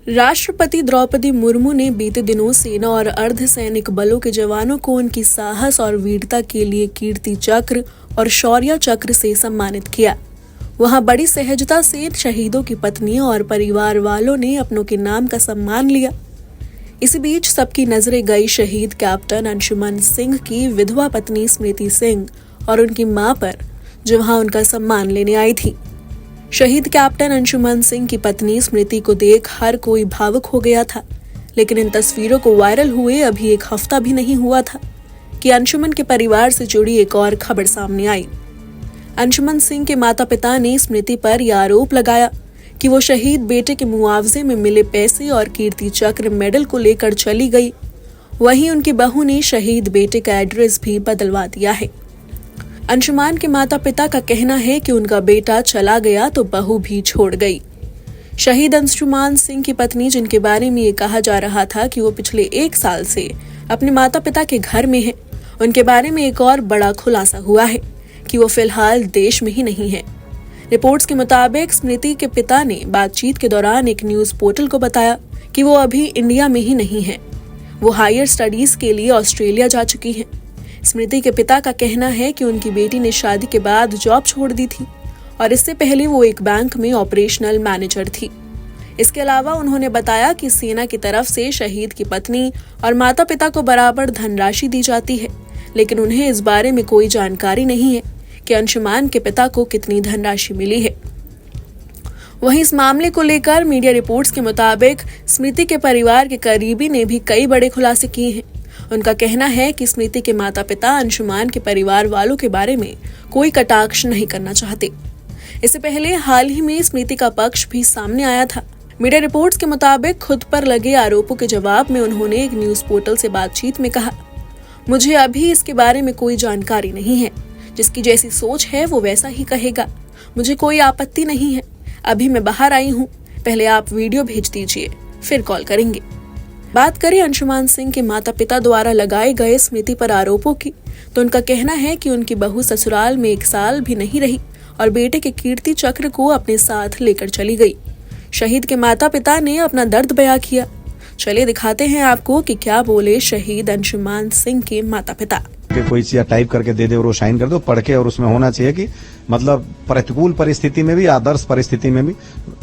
राष्ट्रपति द्रौपदी मुर्मू ने बीते दिनों सेना और अर्धसैनिक बलों के जवानों को उनकी साहस और वीरता के लिए कीर्ति चक्र और शौर्य चक्र से सम्मानित किया। वहां बड़ी सहजता से शहीदों की पत्नियों और परिवार वालों ने अपनों के नाम का सम्मान लिया। इसी बीच सबकी नजरें गई शहीद कैप्टन अंशुमन सिंह की विधवा पत्नी स्मृति सिंह और उनकी मां पर, जो वहां उनका सम्मान लेने आई थी। शहीद कैप्टन अंशुमन सिंह की पत्नी स्मृति को देख हर कोई भावुक हो गया था, लेकिन इन तस्वीरों को वायरल हुए अभी एक हफ्ता भी नहीं हुआ था कि अंशुमन के परिवार से जुड़ी एक और खबर सामने आई। अंशुमन सिंह के माता पिता ने स्मृति पर यह आरोप लगाया कि वो शहीद बेटे के मुआवजे में मिले पैसे और कीर्ति चक्र मेडल को लेकर चली गई। वहीं उनकी बहू ने शहीद बेटे का एड्रेस भी बदलवा दिया है। अंशुमान के माता पिता का कहना है कि उनका बेटा चला गया तो बहू भी छोड़ गई। शहीद अंशुमान सिंह की पत्नी, जिनके बारे में ये कहा जा रहा था कि वो पिछले 1 साल से अपने माता पिता के घर में है, उनके बारे में एक और बड़ा खुलासा हुआ है कि वो फिलहाल देश में ही नहीं है। रिपोर्ट्स के मुताबिक स्मृति के पिता ने बातचीत के दौरान एक न्यूज पोर्टल को बताया कि वो अभी इंडिया में ही नहीं है, वो हायर स्टडीज के लिए ऑस्ट्रेलिया जा चुकी है। स्मृति के पिता का कहना है कि उनकी बेटी ने शादी के बाद जॉब छोड़ दी थी और इससे पहले वो एक बैंक में ऑपरेशनल मैनेजर थी। इसके अलावा उन्होंने बताया कि सेना की तरफ से शहीद की पत्नी और माता पिता को बराबर धनराशि दी जाती है, लेकिन उन्हें इस बारे में कोई जानकारी नहीं है कि अंशुमान के पिता को कितनी धनराशि मिली है। वहीं इस मामले को लेकर मीडिया रिपोर्ट्स के मुताबिक स्मृति के परिवार के करीबी ने भी कई बड़े खुलासे किए हैं। उनका कहना है कि स्मृति के माता पिता अंशुमान के परिवार वालों के बारे में कोई कटाक्ष नहीं करना चाहते। इससे पहले हाल ही में स्मृति का पक्ष भी सामने आया था। मीडिया रिपोर्ट्स के मुताबिक खुद पर लगे आरोपों के जवाब में उन्होंने एक न्यूज पोर्टल से बातचीत में कहा, मुझे अभी इसके बारे में कोई जानकारी नहीं है, जिसकी जैसी सोच है वो वैसा ही कहेगा। मुझे कोई आपत्ति नहीं है। अभी मैं बाहर आई हूँ, पहले आप वीडियो भेज दीजिए, फिर कॉल करेंगे। बात करें अंशुमान सिंह के माता पिता द्वारा लगाए गए स्मृति पर आरोपों की, तो उनका कहना है कि उनकी बहू ससुराल में 1 साल भी नहीं रही और बेटे के कीर्ति चक्र को अपने साथ लेकर चली गई। शहीद के माता पिता ने अपना दर्द बयां किया। चलिए दिखाते हैं आपको कि क्या बोले शहीद अंशुमान सिंह के माता पिता। कोई चीज टाइप करके दे दे और वो साइन कर दो, पढ़ के, और उसमें होना चाहिए कि मतलब प्रतिकूल परिस्थिति में भी, आदर्श परिस्थिति में भी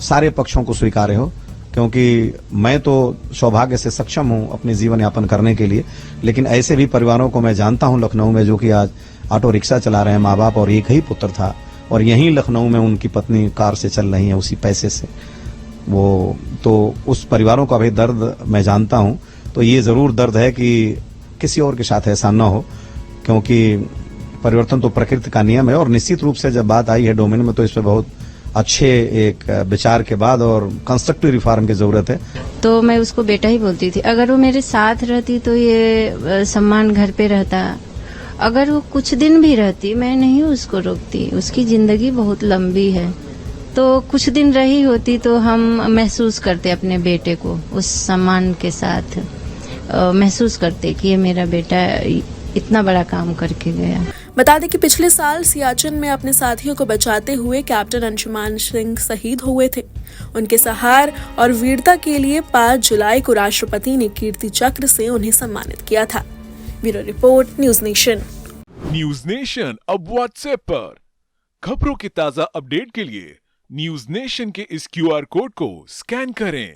सारे पक्षों को स्वीकार्य हो। क्योंकि मैं तो सौभाग्य से सक्षम हूं अपने जीवन यापन करने के लिए, लेकिन ऐसे भी परिवारों को मैं जानता हूं लखनऊ में, जो कि आज ऑटो रिक्शा चला रहे हैं, माँ बाप और एक ही पुत्र था, और यहीं लखनऊ में उनकी पत्नी कार से चल रही है उसी पैसे से। वो तो उस परिवारों का भी दर्द मैं जानता हूं। तो ये जरूर दर्द है कि किसी और के साथ ऐसा न हो, क्योंकि परिवर्तन तो प्रकृति का नियम है। और निश्चित रूप से जब बात आई है डोमेन में, तो इस पर बहुत अच्छे एक विचार के बाद और कंस्ट्रक्टिव रिफॉर्म की जरूरत है। तो मैं उसको बेटा ही बोलती थी। अगर वो मेरे साथ रहती तो ये सम्मान घर पे रहता। अगर वो कुछ दिन भी रहती, मैं नहीं उसको रोकती, उसकी जिंदगी बहुत लंबी है। तो कुछ दिन रही होती तो हम महसूस करते अपने बेटे को उस सम्मान के साथ, महसूस करते कि ये मेरा बेटा इतना बड़ा काम करके गया। बता दें कि पिछले साल सियाचिन में अपने साथियों को बचाते हुए कैप्टन अंशुमान सिंह शहीद हुए थे। उनके साहस और वीरता के लिए 5 जुलाई को राष्ट्रपति ने कीर्ति चक्र से उन्हें सम्मानित किया था। Bureau report, news nation. News nation अब व्हाट्सएप पर खबरों की ताजा अपडेट के लिए न्यूज नेशन के इस QR कोड को स्कैन करें।